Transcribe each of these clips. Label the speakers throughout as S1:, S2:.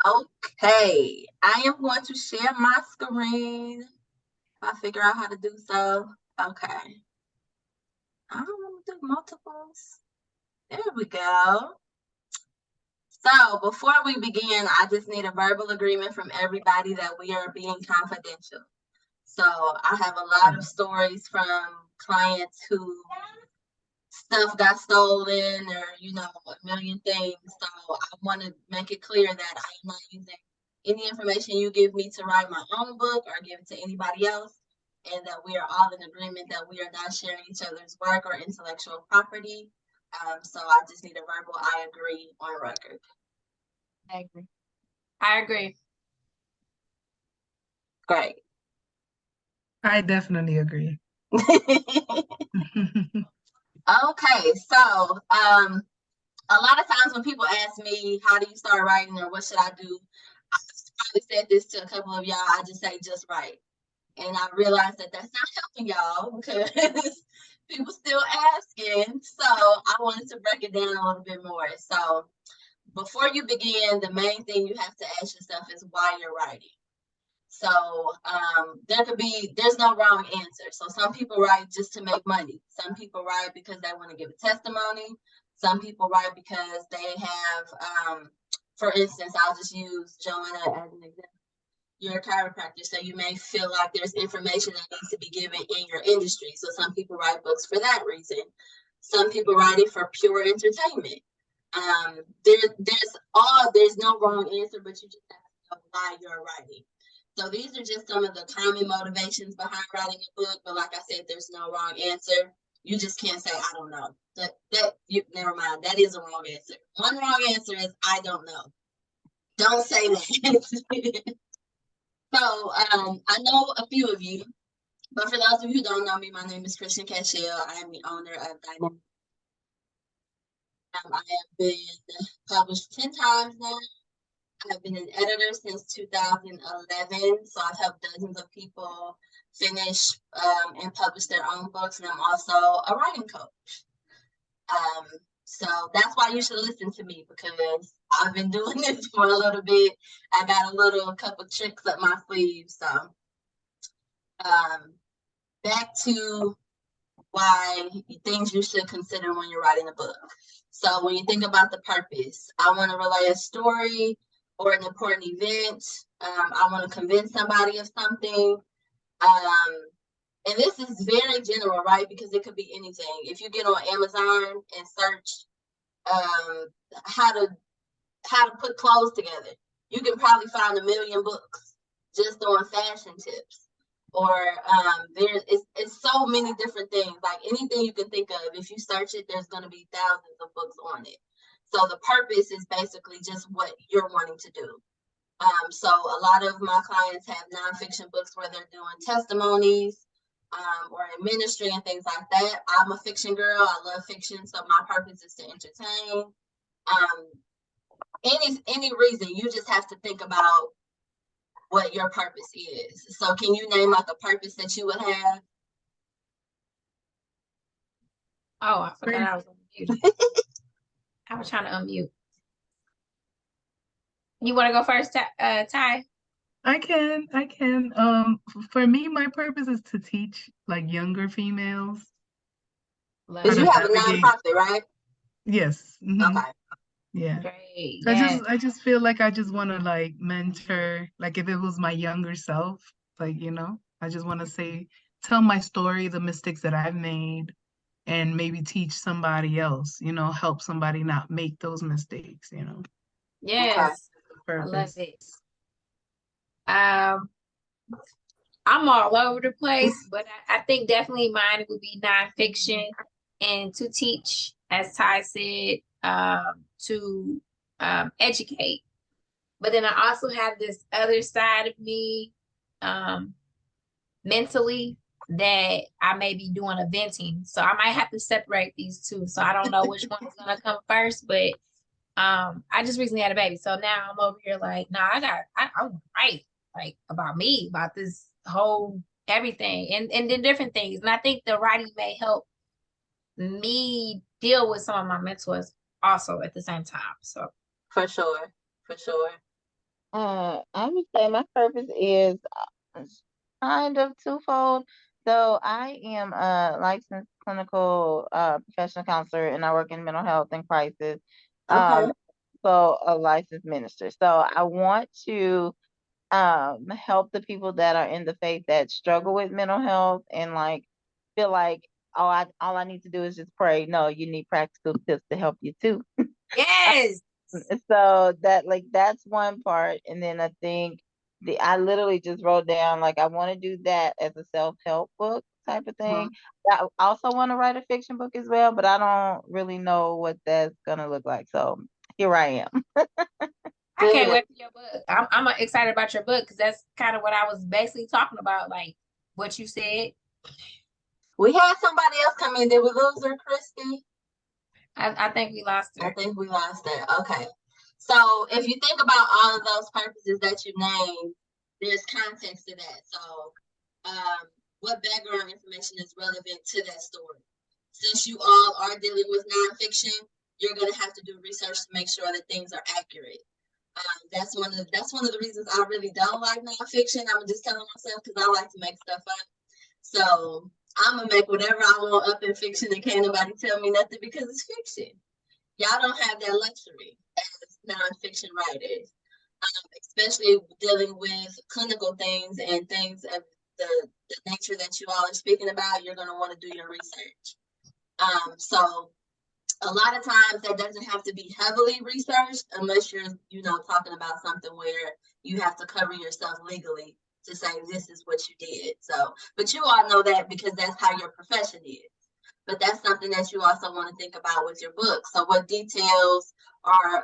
S1: Okay, I am going to share my screen. If I figure out how to do so. Okay. I don't want to do multiples. There we go. So before we begin, I just need a verbal agreement from everybody that we are being confidential. So I have a lot of stories from clients who stuff got stolen or, a million things. So I want to make it clear that I am not using any information you give me to write my own book or give it to anybody else, and that we are all in agreement that we are not sharing each other's work or intellectual property. So I just need a verbal I agree on record.
S2: I agree. I agree.
S1: Great.
S3: I definitely agree.
S1: Okay, so a lot of times when people ask me, how do you start writing or what should I do? I probably said this to a couple of y'all. I just say, just write. And I realized that that's not helping y'all because people still asking. So I wanted to break it down a little bit more. So before you begin, the main thing you have to ask yourself is why you're writing. So there's no wrong answer. So some people write just to make money. Some people write because they want to give a testimony. Some people write because they have, for instance, I'll just use Joanna as an example. You're a chiropractor, so you may feel like there's information that needs to be given in your industry. So some people write books for that reason. Some people write it for pure entertainment. There's no wrong answer, but you just have to know why you're writing. So these are just some of the common motivations behind writing a book. But like I said, there's no wrong answer. You just can't say, I don't know. Never mind. That is a wrong answer. One wrong answer is, I don't know. Don't say that. So I know a few of you, but for those of you who don't know me, my name is Cashelle. I am the owner of Dynamic. I have been published 10 times now. I've been an editor since 2011, so I've helped dozens of people finish and publish their own books, and I'm also a writing coach. So that's why you should listen to me, because I've been doing this for a little bit. I got a couple tricks up my sleeve. So back to why things you should consider when you're writing a book. So when you think about the purpose, I want to relay a story or an important event. I want to convince somebody of something. And this is very general, right? Because it could be anything. If you get on Amazon and search how to put clothes together, you can probably find a million books just on fashion tips. Or it's so many different things. Like anything you can think of, if you search it, there's going to be thousands of books on it. So the purpose is basically just what you're wanting to do. So a lot of my clients have nonfiction books where they're doing testimonies or in ministry and things like that. I'm a fiction girl. I love fiction. So my purpose is to entertain. Any reason, you just have to think about what your purpose is. So can you name like a purpose that you would have?
S2: Oh, I forgot I was unmuted. I was trying to unmute. You want to go first, Ty?
S3: I can. For me, my purpose is to teach like younger females.
S1: Because you have a nonprofit, right?
S3: Yes. Mm-hmm.
S1: Okay.
S3: Yeah.
S2: Great.
S3: I just feel like I just want to like mentor, like if it was my younger self, like, I just want to tell my story, the mistakes that I've made, and maybe teach somebody else, help somebody not make those mistakes,
S2: Yes.
S3: Okay.
S2: I love it. I'm all over the place, but I think definitely mine would be nonfiction, and to teach, as Ty said, to educate. But then I also have this other side of me mentally that I may be doing eventing. So I might have to separate these two. So I don't know which one is going to come first, but I just recently had a baby. So now I'm over here like, nah, I want to write like about me, about this whole everything and then different things. And I think the writing may help me deal with some of my mentors also at the same time. So
S1: for sure.
S4: I would say my purpose is uh, kind of twofold. So I am a licensed clinical professional counselor, and I work in mental health and crisis.
S1: Okay.
S4: Um, so a licensed minister. So I want to help the people that are in the faith that struggle with mental health and like feel like all I need to do is just pray. No, you need practical tips to help you too.
S2: Yes.
S4: So that like that's one part, and then I think I literally just wrote down like I want to do that as a self-help book type of thing.
S1: Mhm.
S4: I also want to write a fiction book as well, but I don't really know what that's gonna look like. So here I am.
S2: I can't
S1: Good.
S2: wait for your book. I'm excited about your book because that's kind of what I was basically talking about, like what you said.
S1: We had somebody else come in. Did we lose her, Christy?
S2: I think we lost
S1: I
S2: her.
S1: think we lost her. Okay. So if you think about all of those purposes that you named, there's context to that. So um, what background information is relevant to that story? Since you all are dealing with nonfiction, you're going to have to do research to make sure that things are accurate. That's one of the reasons I really don't like nonfiction. I'm just telling myself because I like to make stuff up. So I'm gonna make whatever I want up in fiction, and can't nobody tell me nothing because it's fiction. Y'all don't have that luxury as nonfiction writers, especially dealing with clinical things and things of the nature that you all are speaking about. You're gonna want to do your research. So a lot of times that doesn't have to be heavily researched unless you're, talking about something where you have to cover yourself legally to say this is what you did. So, but you all know that because that's how your profession is. But that's something that you also want to think about with your book. So, what details are,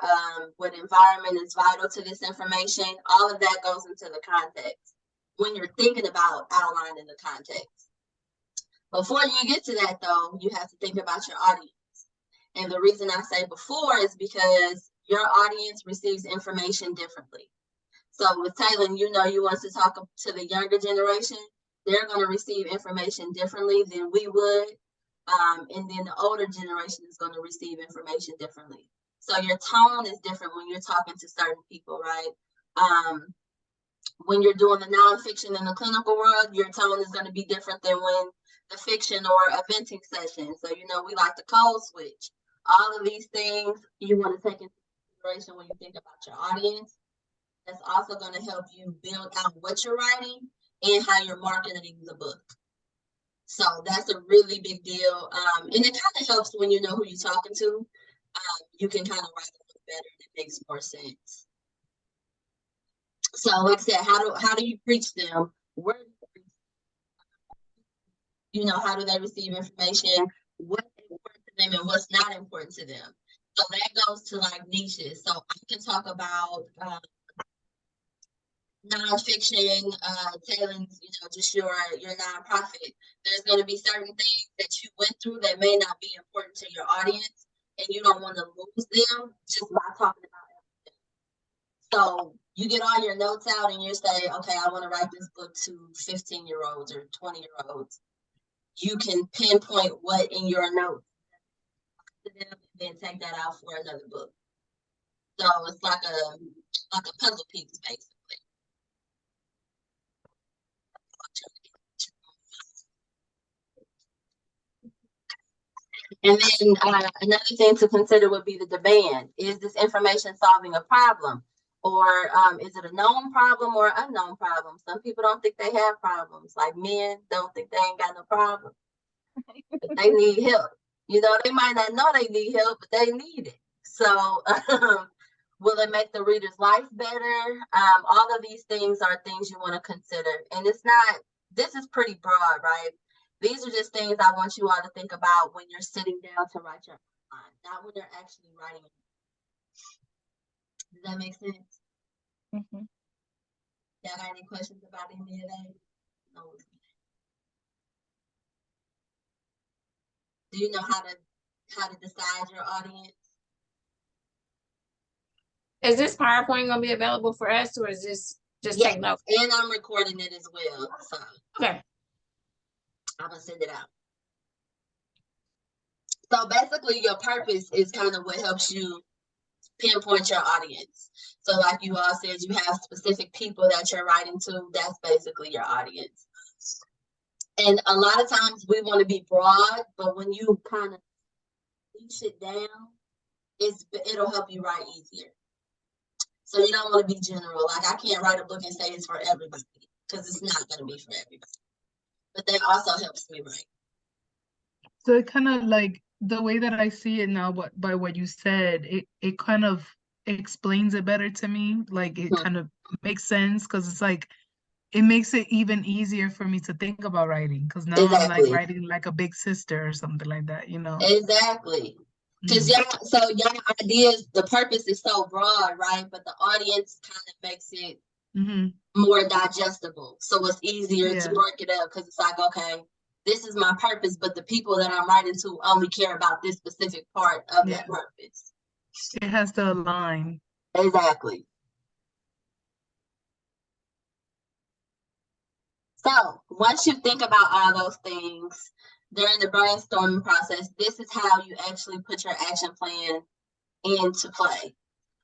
S1: what environment is vital to this information? All of that goes into the context when you're thinking about outlining the context. Before you get to that, though, you have to think about your audience. And the reason I say before is because your audience receives information differently. So with Taylor, you want to talk to the younger generation, they're going to receive information differently than we would. And then the older generation is going to receive information differently. So your tone is different when you're talking to certain people, right? When you're doing the nonfiction in the clinical world, your tone is going to be different than when the fiction or a venting session. So, we like to code switch. All of these things you want to take into consideration when you think about your audience. That's also going to help you build out what you're writing and how you're marketing the book. So that's a really big deal. And it kind of helps when you know who you're talking to. You can kind of write a little better and it makes more sense. So like I said, how do you preach them? Where how do they receive information? What's important to them and what's not important to them? So that goes to like niches. So I can talk about nonfiction, tailing, just your nonprofit. There's going to be certain things that you went through that may not be important to your audience, and you don't want to lose them just by talking about it. So you get all your notes out and you say, okay, I want to write this book to 15-year-olds or 20-year-olds. You can pinpoint what in your notes to them and then take that out for another book. So it's like a puzzle piece, basically. And then another thing to consider would be the demand. Is this information solving a problem? Or is it a known problem or unknown problem? Some people don't think they have problems. Like men don't think they ain't got no problem. But they need help. They might not know they need help, but they need it. So will it make the reader's life better? All of these things are things you want to consider. And this is pretty broad, right? These are just things I want you all to think about when you're sitting down to write your outline, not when you're actually writing it. Does that make sense?
S4: Mm-hmm.
S1: Y'all got any questions about any of that? No. Do you know how to decide your audience?
S2: Is this PowerPoint gonna be available for us, or is this just
S1: Yeah,
S2: take notes?
S1: and I'm recording it as well. So
S2: Okay.
S1: I'm gonna send it out. So basically, your purpose is kind of what helps you pinpoint your audience. So like you all said, you have specific people that you're writing to. That's basically your audience. And a lot of times we want to be broad, but when you kind of niche it down, it'll help you write easier. So you don't want to be general. Like I can't write a book and say it's for everybody because it's not going to be for everybody. But that also helps me write.
S3: So it kind of like the way that I see it now, by what you said, it kind of explains it better to me. Like it kind of makes sense because it's like it makes it even easier for me to think about writing because now I'm like
S1: Exactly.
S3: writing like a big sister or something like that, you know?
S1: Exactly. Because y'all ideas, the purpose is so broad, right? But the audience kind of makes it more digestible. So it's easier to break it up because it's like, okay, this is my purpose, but the people that I'm writing to only care about this specific part of that purpose.
S3: It has to align.
S1: Exactly. So once you think about all those things during the brainstorming process, this is how you actually put your action plan into play.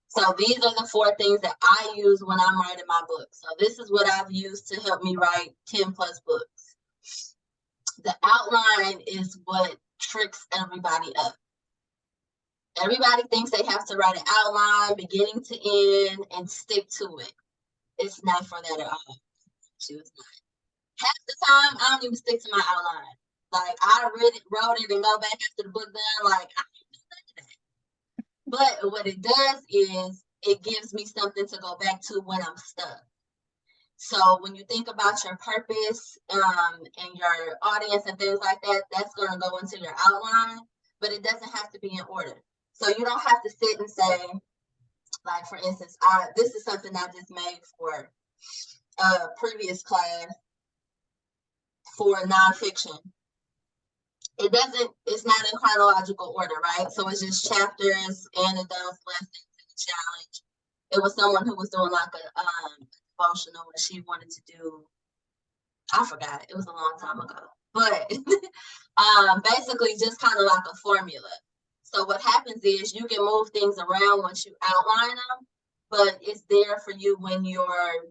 S1: So these are the 4 things that I use when I'm writing my book. So this is what I've used to help me write 10 plus books. The outline is what tricks everybody up. Everybody thinks they have to write an outline beginning to end and stick to it. It's not for that at all. It's not. Half the time, I don't even stick to my outline. Like I wrote it and go back after the book done. Like I can't do none of that. But what it does is it gives me something to go back to when I'm stuck. So when you think about your purpose and your audience and things like that, that's going to go into your outline, but it doesn't have to be in order. So you don't have to sit and say, like for instance, this is something I just made for a previous class for nonfiction. It's not in chronological order, right? So it's just chapters, anecdotes, lessons, and a challenge. It was someone who was doing like a devotional and she wanted to do, I forgot, it was a long time ago. But basically just kind of like a formula. So what happens is you can move things around once you outline them, but it's there for you when you're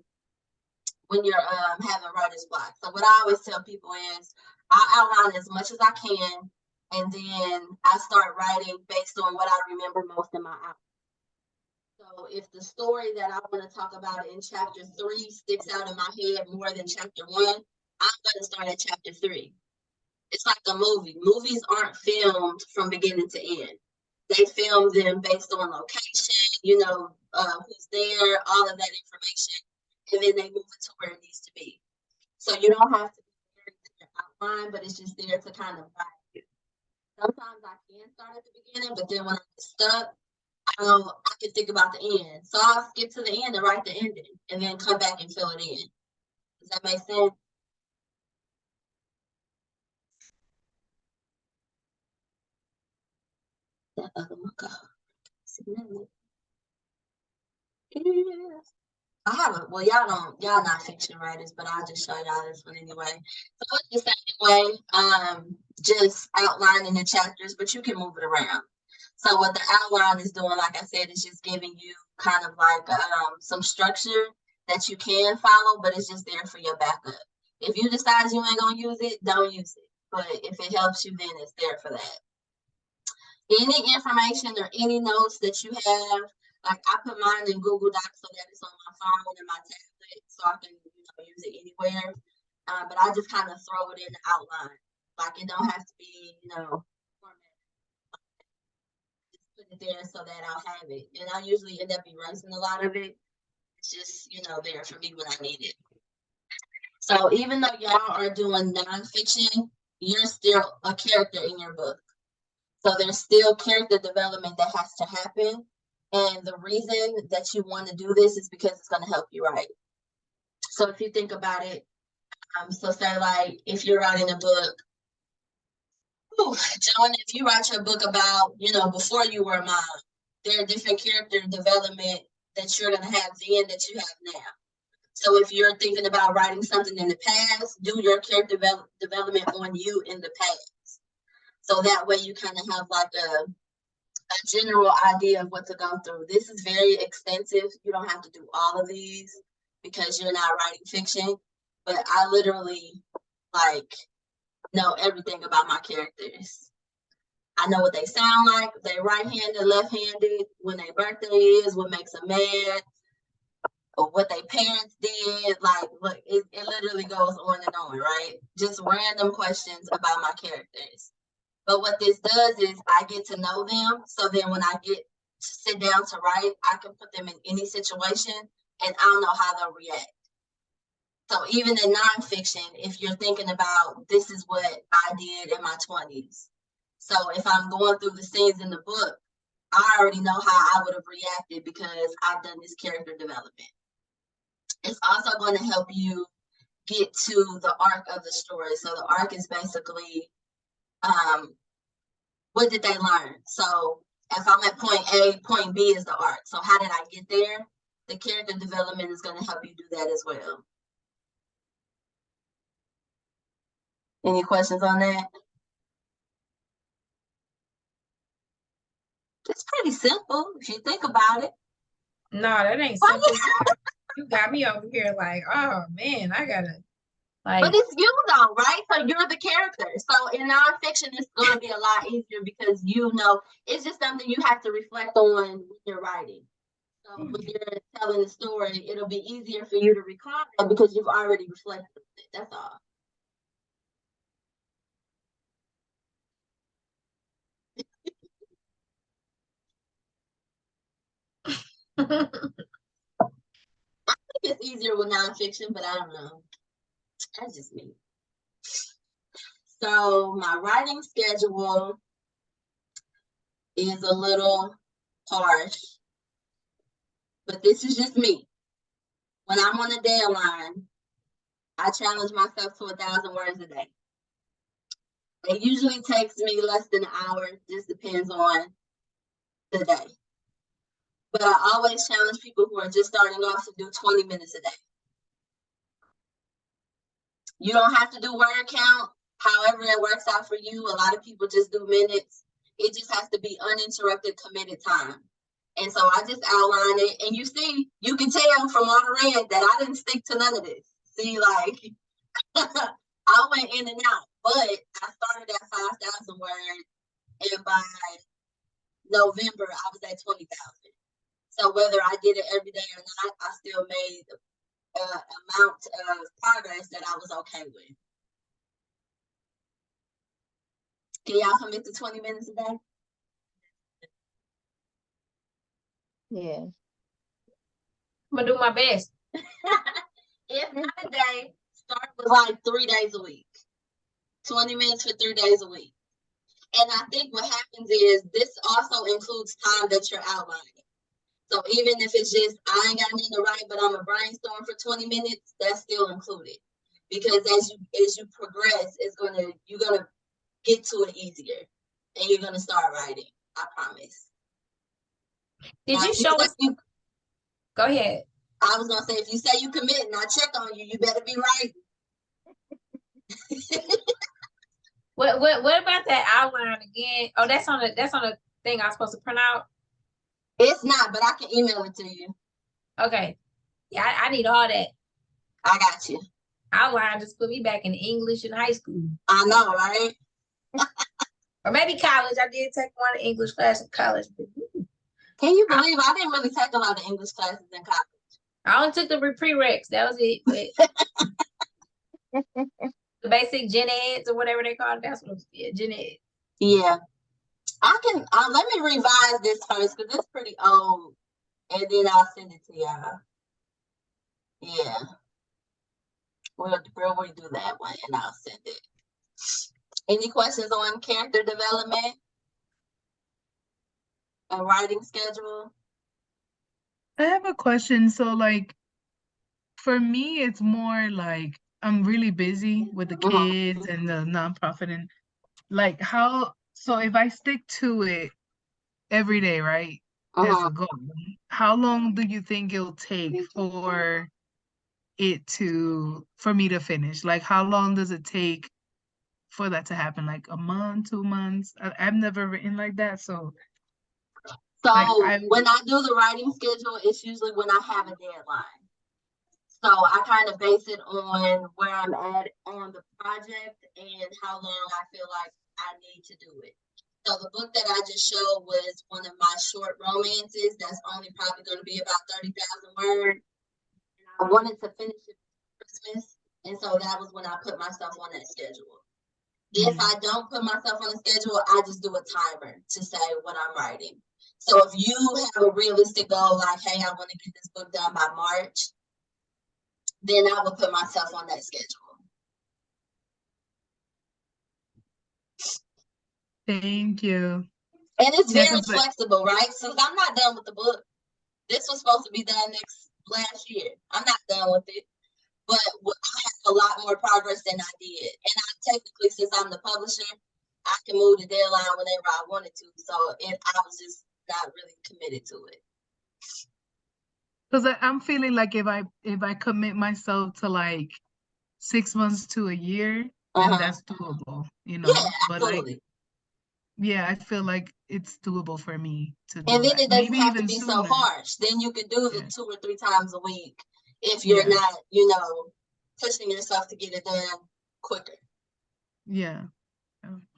S1: having writer's block. So what I always tell people is I outline as much as I can, and then I start writing based on what I remember most in my outline. So if the story that I want to talk about in chapter 3 sticks out in my head more than chapter 1, I'm going to start at chapter 3. It's like a movie. Movies aren't filmed from beginning to end. They film them based on location, who's there, all of that information, and then they move it to where it needs to be. So you don't have to be very to your outline, but it's just there to kind of guide you. Sometimes I can start at the beginning, but then when I get stuck, I can think about the end. So I'll skip to the end and write the ending, and then come back and fill it in. Does that make sense? That other one go. Yeah. I haven't. Well, y'all not fiction writers, but I'll just show y'all this one anyway. So it's the same way, just outlining the chapters, but you can move it around. So what the outline is doing, like I said, is just giving you kind of like some structure that you can follow, but it's just there for your backup. If you decide you ain't gonna use it, don't use it. But if it helps you, then it's there for that. Any information or any notes that you have, like I put mine in Google Docs so that it's on my phone and my tablet so I can use it anywhere. But I just kind of throw it in the outline. Like it don't have to be, formatted. Just put it there so that I'll have it. And I usually end up erasing a lot of it. It's just, there for me when I need it. So even though y'all are doing nonfiction, you're still a character in your book. So there's still character development that has to happen. And the reason that you want to do this is because it's going to help you write. So if you think about it, so say like if you're writing a book, Joan, if you write your book about, before you were a mom, there are different character development that you're going to have then that you have now. So if you're thinking about writing something in the past, do your character development on you in the past. So that way you kind of have like a general idea of what to go through. This is very extensive. You don't have to do all of these because you're not writing fiction, but I literally like know everything about my characters. I know what they sound like, they right-handed, left-handed, when their birthday is, what makes them mad, or what their parents did. Like, look, it literally goes on and on, right? Just random questions about my characters. But what this does is I get to know them. So then when I get to sit down to write, I can put them in any situation and I'll know how they'll react. So even in nonfiction, if you're thinking about this is what I did in my 20s. So if I'm going through the scenes in the book, I already know how I would have reacted because I've done this character development. It's also going to help you get to the arc of the story. So the arc is basically what did they learn? So if I'm at point A, point B is the arc. So how did I get there? The character development is going to help you do that as well. Any questions on that? It's pretty simple if you think about it.
S2: No, that ain't simple. You got me over here like, oh man, I gotta like.
S1: But it's you though, right? So you're the character. So in nonfiction, it's going to be a lot easier because you know it's just something you have to reflect on when you're writing. So when you're telling the story, it'll be easier for you to recall it because you've already reflected on it. That's all. It's easier with nonfiction, but I don't know. That's just me. So my writing schedule is a little harsh, but this is just me. When I'm on a deadline, I challenge myself to 1,000 words a day. It usually takes me less than an hour, just depends on the day. But I always challenge people who are just starting off to do 20 minutes a day. You don't have to do word count, however it works out for you. A lot of people just do minutes. It just has to be uninterrupted, committed time. And so I just outline it. And you see, you can tell from all the red that I didn't stick to none of this. See, like, I went in and out. But I started at 5,000 words. And by November, I was at 20,000. So whether I did it every day or not, I still made amount of progress that I was okay with. Can y'all commit to 20 minutes a day?
S4: Yeah.
S2: I'm gonna do my best.
S1: If not a day, start with like 3 days a week. 20 minutes for 3 days a week. And I think what happens is this also includes time that you're outlining. So even if it's just, I ain't got nothing to write, but I'm a brainstorm for 20 minutes, that's still included. Because as you progress, you're gonna get to it easier. And you're gonna start writing. I promise.
S2: Did
S1: now,
S2: you show us? Go ahead.
S1: I was gonna say, if you say you commit and I check on you, you better be right.
S2: What about that outline again? Oh, that's on the thing I'm supposed to print out.
S1: It's not, but I can email it to you.
S2: Okay. Yeah, I need all that.
S1: I got you.
S2: Outline just put me back in English in high school.
S1: I know, right?
S2: Or maybe college. I did take one English class in college.
S1: Can you believe I didn't really take a lot of English classes in college?
S2: I only took the prereqs. That was it. But the basic gen eds or whatever they call it. That's what it was. Yeah, gen ed.
S1: Yeah. I can, let me revise this first because it's pretty old. And then I'll send it to y'all. Yeah. We'll do that one and I'll send it. Any questions on character development? A writing schedule?
S3: I have a question. So, like, for me, it's more like I'm really busy with the kids and the nonprofit, and like so if I stick to it every day, right, as a goal, how long do you think it'll take for me to finish? Like, how long does it take for that to happen? Like a month, 2 months? I've never written like that, so
S1: So
S3: Like
S1: when I do the writing schedule, it's usually when I have a deadline. So I kind of base it on where I'm at on the project and how long I feel like I need to do it. So the book that I just showed was one of my short romances that's only probably going to be about 30,000 words. I wanted to finish it for Christmas, and so that was when I put myself on that schedule. If I don't put myself on a schedule, I just do a timer to say what I'm writing. So if you have a realistic goal, like, hey, I want to get this book done by March, then I will put myself on that schedule.
S3: Thank you.
S1: And it's
S3: Yeah,
S1: very
S3: 'cause like,
S1: flexible, right? Since I'm not done with the book, this was supposed to be done last year. I'm not done with it, but I have a lot more progress than I did. And I technically, since I'm the publisher, I can move the deadline whenever I wanted to. So I was just not really committed to it.
S3: because I'm feeling like if I commit myself to like 6 months to a year, then that's doable, you
S1: Yeah,
S3: know. But like,
S1: absolutely.
S3: yeah, I feel like it's doable for me to
S1: And
S3: do
S1: then
S3: that.
S1: it doesn't
S3: Maybe
S1: have to
S3: even
S1: be so
S3: sooner.
S1: harsh. Then you could do the
S3: Yeah.
S1: 2 or 3 times a week if you're
S3: Yeah.
S1: not, pushing yourself to get it done quicker.
S3: Yeah.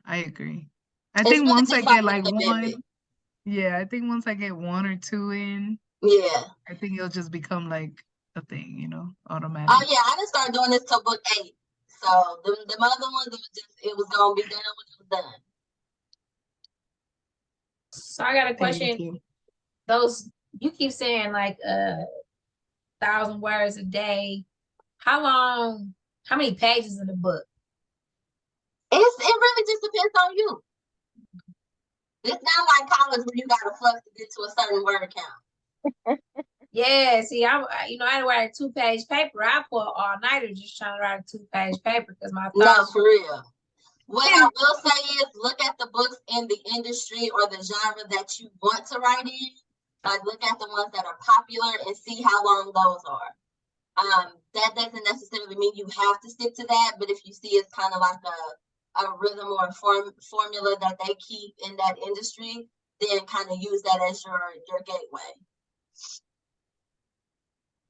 S3: I agree. I
S1: It's
S3: think
S1: really
S3: once I
S1: just like
S3: get
S1: a
S3: like
S1: commitment.
S3: I think once I get 1 or 2 in,
S1: Yeah.
S3: I think it'll just become like a thing, you know,
S1: Oh
S3: automatic.
S1: yeah, I didn't start doing this till book 8. So the other ones, it was gonna be done when it was done.
S2: So I got a
S3: Thank
S2: question.
S3: you.
S2: Those you keep saying like 1,000 words a day. How long? How many pages in the book?
S1: It really just depends on you. It's not like college where you gotta flux to get to a certain word count.
S2: Yeah, see, I write a 2-page paper. I pull all nighter just trying to write a 2-page paper because my
S1: No,
S2: thoughts.
S1: for real. What I will say is look at the books in the industry or the genre that you want to write in. Like look at the ones that are popular and see how long those are. That doesn't necessarily mean you have to stick to that, but if you see it's kind of like a rhythm or a formula that they keep in that industry, then kind of use that as your gateway.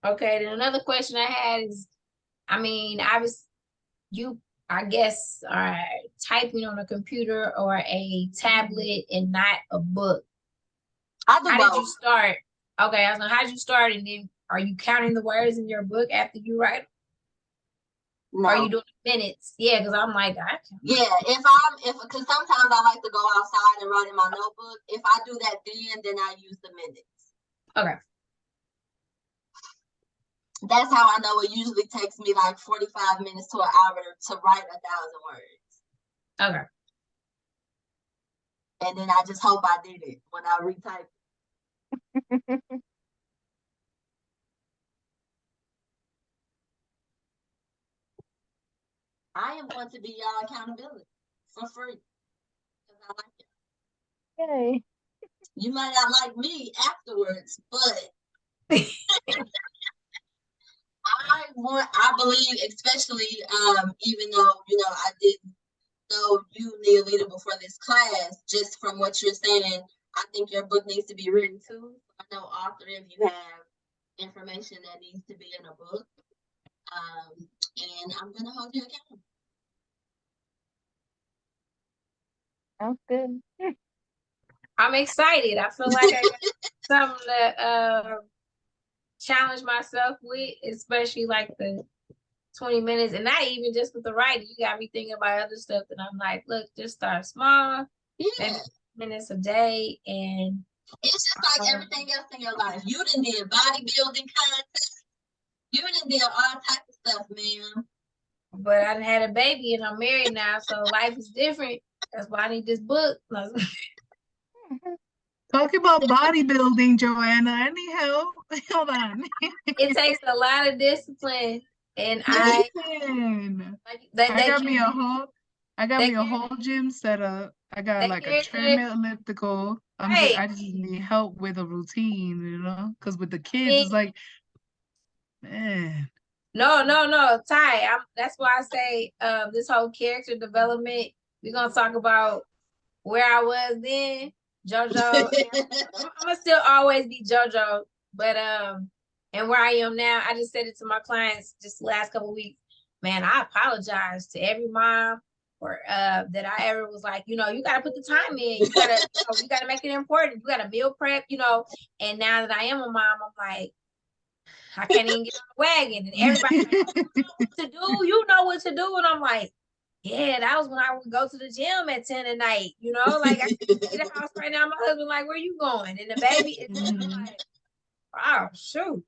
S2: Okay, then another question I had is, I guess, are typing on a computer or a tablet and not a book.
S1: I do
S2: How
S1: both.
S2: did you start? Okay, I was like, how did you start? And then are you counting the words in your book after you write?
S1: No.
S2: Are you doing minutes? Yeah, because I'm like, I can.
S1: Yeah, because sometimes I like to go outside and write in my notebook. If I do that then I use the minutes.
S2: Okay.
S1: That's how I know it usually takes me like 45 minutes to an hour to write 1,000 words.
S2: Okay.
S1: And then I just hope I did it when I retype. I am going to be y'all accountability for free because I like it.
S4: Yay.
S1: You might not like me afterwards, but I believe, especially even though I didn't know you, Neolita, before this class, just from what you're saying, I think your book needs to be written too. I know author if you have information that needs to be in a book. And I'm gonna hold you accountable.
S4: Sounds good.
S2: I'm excited. I feel like I got something to challenge myself with, especially like the 20 minutes, and not even just with the writing. You got me thinking about other stuff that I'm like, look, just start small, maybe minutes a day, and
S1: it's just like everything else in your life. You done did bodybuilding contests. You done did all types of stuff, man.
S2: But I done had a baby and I'm married now, so life is different. That's why I need this book.
S3: Talking about bodybuilding, Joanna. I need help. Hold on.
S2: It takes a lot of discipline, and
S3: Listen, I got me a
S2: they
S3: whole gym set up. I got like a
S2: care good.
S3: treadmill, elliptical.
S2: Right.
S3: I just need help with a routine, you know, because with the kids, it's
S2: mean,
S3: like, man.
S2: No, Ty. That's why I say this whole character development. We're gonna talk about where I was then, JoJo. I'm gonna still always be JoJo, but and where I am now, I just said it to my clients just the last couple of weeks. Man, I apologize to every mom or that I ever was like, you gotta put the time in. You gotta make it important. You gotta meal prep, And now that I am a mom, I'm like, I can't even get on the wagon. And everybody's like, oh, you know what to do. You know what to do. And I'm like, yeah, that was when I would go to the gym at 10 at night. Like I can't leave the house right now. My husband like, where you going? And the baby is like, oh shoot.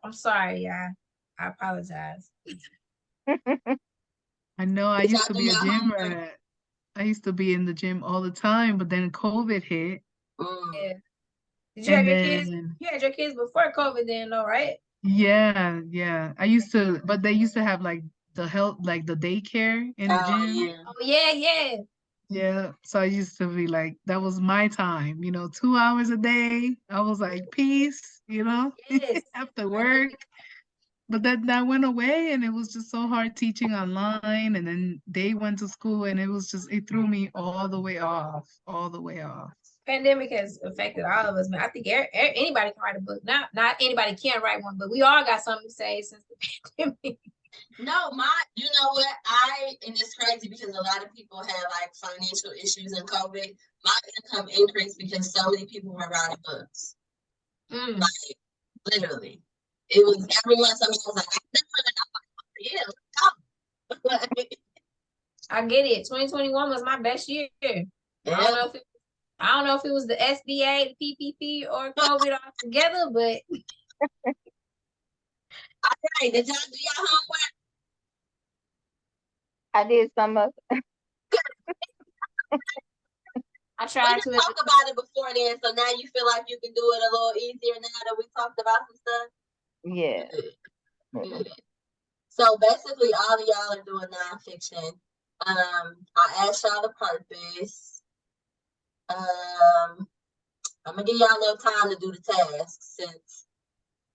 S2: I'm sorry, yeah. I apologize.
S3: I know I
S1: Did
S3: used
S1: y'all
S3: to
S1: do
S3: be a
S1: your
S3: gym
S1: homework?
S3: rat. I used to be in the gym all the time, but then COVID hit.
S2: Yeah. Did you have
S3: And
S2: your kids?
S3: then,
S2: You had your kids before COVID then, though, right?
S3: yeah. I used to, but they used to have like the health, like the daycare in the
S1: Oh
S3: gym.
S1: yeah.
S2: Oh yeah.
S3: Yeah. So I used to be like, that was my time, 2 hours a day. I was like, peace,
S2: Yes.
S3: after
S2: I get
S3: work.
S2: it.
S3: But that went away and it was just so hard teaching online. And then they went to school and it threw me all the way off, all the way off.
S2: Pandemic has affected all of us, man. I think anybody can write a book. Not anybody can write one, but we all got something to say since the pandemic.
S1: No, you know what? And it's crazy because a lot of people had like financial issues in COVID. My income increased because so many people were writing books.
S2: Mm.
S1: Like, literally. It was every month somebody was like, I'm doing it. I'm like, yeah,
S2: I get it. 2021 was my best year.
S1: yeah.
S2: I don't know if it was the SBA, the PPP, or COVID all together, but
S1: All right, did y'all do your homework?
S4: I did some of
S2: I
S1: We
S2: tried
S1: didn't
S2: to.
S1: talk about it before then, so now you feel like you can do it a little easier now that we talked about some stuff?
S4: yeah.
S1: Good. So basically, all of y'all are doing nonfiction. I asked y'all the purpose. I'm gonna give y'all a little time to do the task since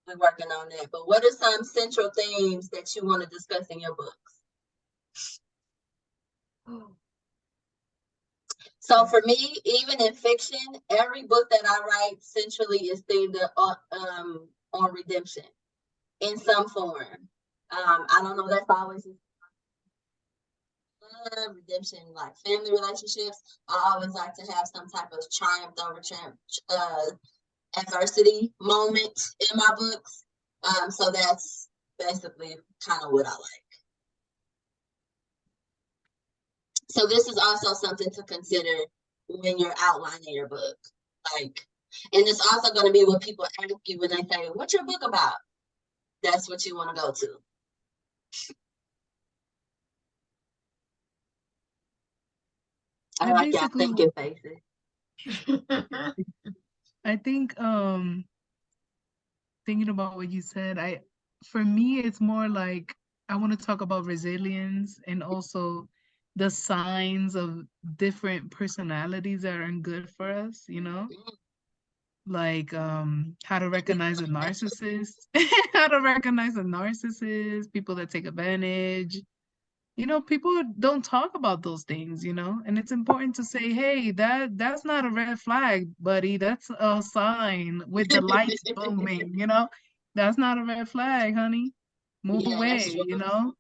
S1: we're working on that. But what are some central themes that you want to discuss in your books? So for me, even in fiction, every book that I write centrally is themed on redemption in some form. I don't know, that's always redemption, like family relationships. I always like to have some type of triumph over adversity moment in my books. So that's basically kind of what I like. So this is also something to consider when you're outlining your book. And it's also going to be what people ask you when they say, what's your book about? That's what you want to go to. I like y'all thinking faces.
S3: I think thinking about what you said, for me it's more like I want to talk about resilience and also the signs of different personalities that aren't good for us, like how to recognize a narcissist, how to recognize a narcissist, people that take advantage. People don't talk about those things, and it's important to say, hey, that's not a red flag, buddy. That's a sign with the lights booming, That's not a red flag, honey. Move
S1: Yeah, that's
S3: away,
S1: true.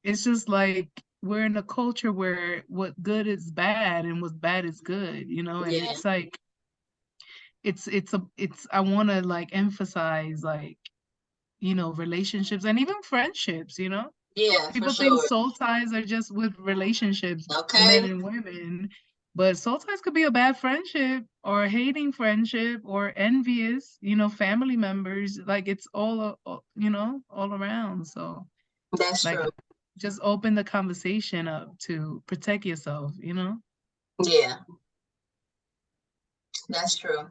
S3: It's just like we're in a culture where what good is bad and what's bad is good, and
S1: Yeah,
S3: it's like I want to like emphasize like relationships and even friendships,
S1: yeah, for
S3: people think
S1: sure.
S3: soul ties are just with relationships, men
S1: Okay,
S3: and women, but soul ties could be a bad friendship or a hating friendship or envious, family members. Like it's all around. So
S1: that's
S3: like
S1: true.
S3: just open the conversation up to protect yourself,
S1: Yeah, that's true.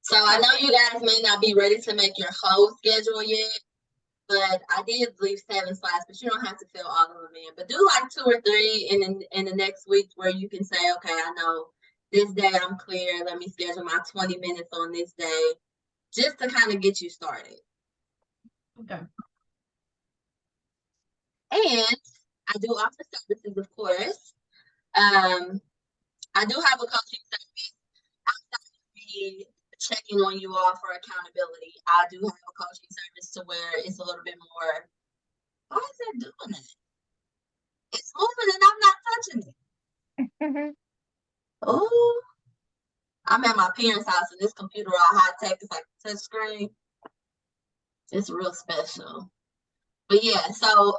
S1: So I know you guys may not be ready to make your whole schedule yet, but I did leave 7 slots, but you don't have to fill all of them in. But do like 2 or 3 in the next week where you can say, okay, I know this day I'm clear. Let me schedule my 20 minutes on this day, just to kind of get you started.
S2: Okay.
S1: And I do offer services, of course. Um, I do have a coaching service outside of me checking on you all for accountability. I do have a coaching service to where it's a little bit more. Why is it doing that? It's moving and I'm not touching it. Oh, I'm at my parents' house and this computer all high tech. It's like a touch screen. It's real special. But yeah, so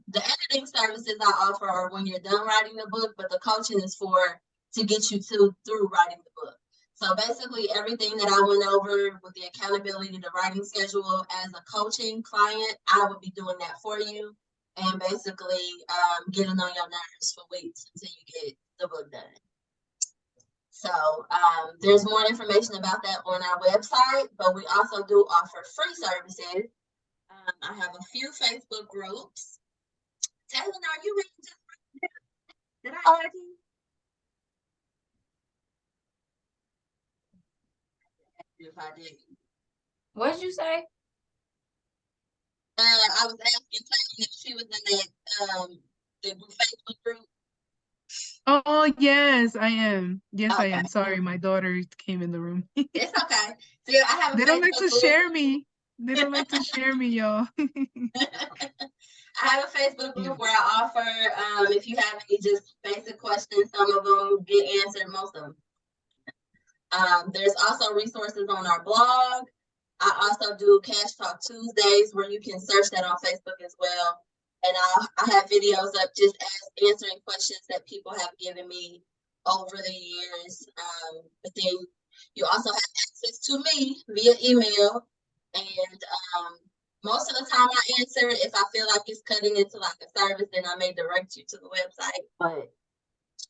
S1: the editing services I offer are when you're done writing the book, but the coaching is for to get you through writing the book. So basically everything that I went over with the accountability, the writing schedule as a coaching client, I would be doing that for you and basically getting on your nerves for weeks until you get the book done. So there's more information about that on our website, but we also do offer free services. I have a few Facebook groups. Taylor, are you reading just right now? Did I add you? If I did.
S2: What did you say?
S1: I was asking Taylor if she was in the Facebook group.
S3: Oh, yes, I am. Yes, I
S1: Okay.
S3: am. Sorry, my daughter came in the room.
S1: It's okay. See, I have a
S3: They don't like
S1: Facebook
S3: to
S1: group.
S3: share me. They don't like to share me, y'all.
S1: I have a Facebook
S3: Yeah.
S1: group where I offer, if you have any just basic questions, some of them get answered, most of them. There's also resources on our blog. I also do Cash Talk Tuesdays where you can search that on Facebook as well. And I have videos up just answering questions that people have given me over the years. But then you also have access to me via email. And most of the time I answer, if I feel like it's cutting into like a service, then I may direct you to the website. But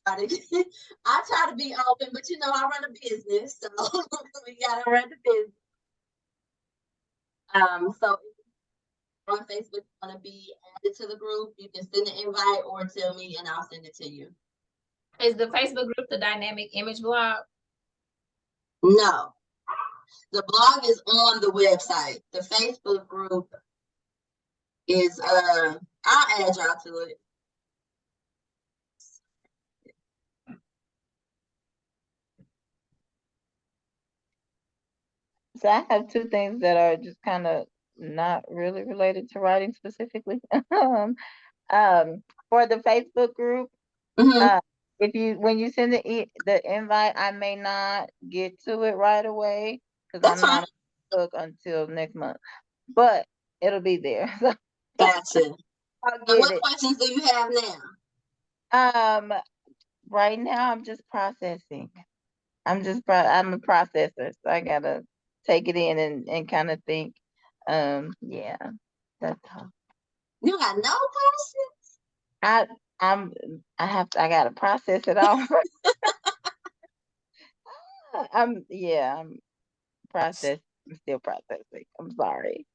S1: I try to be open, but you know, I run a business, so we gotta run the business. So on Facebook, want to be added to the group, you can send an invite or tell me, and I'll send it to you.
S2: Is the Facebook group the Dynamic Image blog?
S1: No, the blog is on the website. The Facebook group is I'll add y'all to it.
S4: So I have two things that are just kind of not really related to writing specifically. For the Facebook group,
S1: Mm-hmm.
S4: if you when you send the invite, I may not get to it right away because
S1: That's
S4: I'm
S1: fine.
S4: not on Facebook until next month, but it'll be there. So
S1: Gotcha.
S4: I'll
S1: So
S4: get
S1: what
S4: it.
S1: questions do you have now?
S4: Right now I'm just processing. I'm a processor, so I gotta take it in and kind of think. Yeah, that's how.
S1: You got no questions?
S4: I I gotta process it all. I'm processing. I'm still processing. I'm sorry.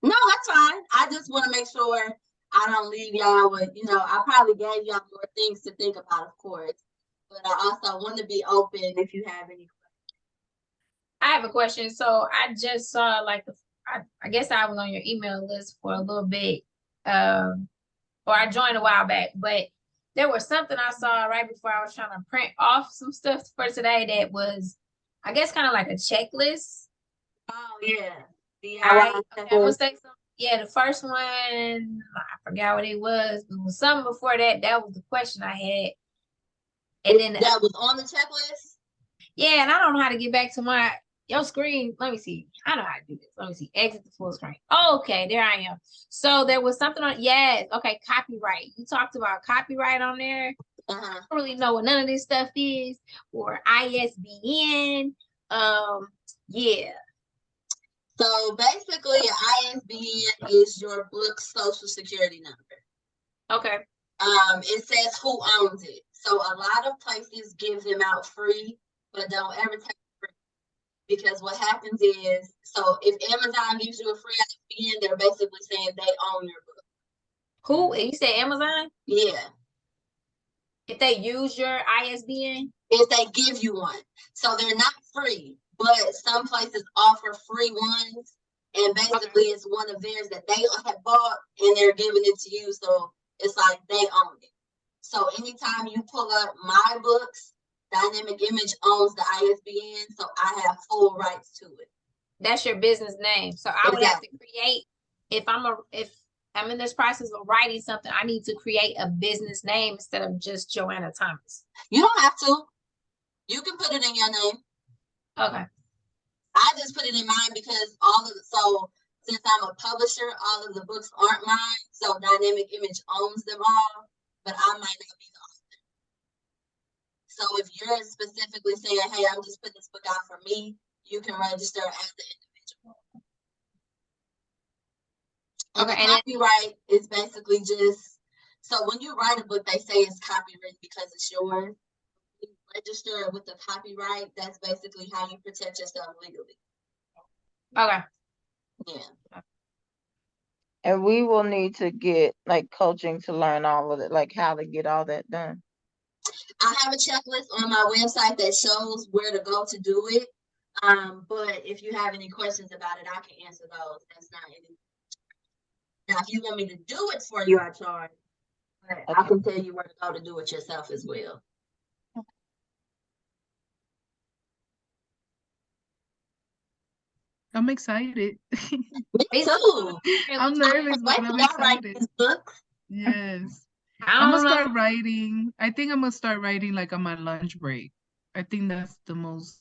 S1: No, that's fine. I just want to make sure I don't leave y'all with, I probably gave y'all more things to think about, of course, but I also want to be open if you have any.
S2: I have a question. So I just saw like I guess I was on your email list for a little bit, or I joined a while back, but there was something I saw right before I was trying to print off some stuff for today that was, I guess, kind of like a checklist.
S1: Oh, yeah.
S2: All right.
S1: DIY
S2: Okay, I'm gonna
S1: checklist.
S2: say something. Yeah, the first one, I forgot what it was. It was something before that. That was the question I had. And then
S1: That was on the checklist?
S2: yeah, and I don't know how to get back to your screen. Let me see. I know how to do this. Let me see. Exit the full screen. Okay, there I am. So there was something on, yes, okay, copyright. You talked about copyright on there.
S1: Uh-huh.
S2: I don't really know what none of this stuff is, or ISBN. Yeah.
S1: So basically, an ISBN is your book's social security number.
S2: Okay.
S1: It says who owns it. So a lot of places give them out free, but don't ever take it free. Because what happens is, so if Amazon gives you a free ISBN, they're basically saying they own your book.
S2: Who? You said Amazon?
S1: Yeah.
S2: If they use your ISBN?
S1: If they give you one. So they're not free, but some places offer free ones. And basically it's one of theirs that they have bought and they're giving it to you. So it's like they own it. So anytime you pull up my books, Dynamic Image owns the ISBN, so I have full rights to it.
S2: That's your business name. So I would have to
S1: Exactly.
S2: create, if I'm in this process of writing something, I need to create a business name instead of just Joanna Thomas.
S1: You don't have to. You can put it in your name.
S2: Okay.
S1: I just put it in mine because since I'm a publisher, all of the books aren't mine. So Dynamic Image owns them all, but I might not be the author. So if you're specifically saying, hey, I'm just putting this book out for me, you can register as the individual. And
S2: Okay,
S1: the
S2: and then
S1: copyright is basically just, so when you write a book, they say it's copywritten because it's yours. You register with the copyright, that's basically how you protect yourself legally.
S2: okay.
S1: Yeah.
S4: And we will need to get like coaching to learn all of it, like how to get all that done.
S1: I have a checklist on my website that shows where to go to do it. But if you have any questions about it, I can answer those. That's not any. Now, if you want me to do it for you, I charge. But I
S4: Okay.
S1: can tell you where to go to do it yourself as well.
S3: I'm excited.
S1: Me
S2: Me
S1: too.
S3: I'm
S1: I
S3: nervous,
S1: can't
S3: but
S1: wait
S3: I'm
S1: till y'all write
S3: excited.
S1: this book.
S3: Yes.
S2: I
S3: I'm gonna
S2: don't know.
S3: start writing. I think I'm gonna start writing like on my lunch break. I think that's the most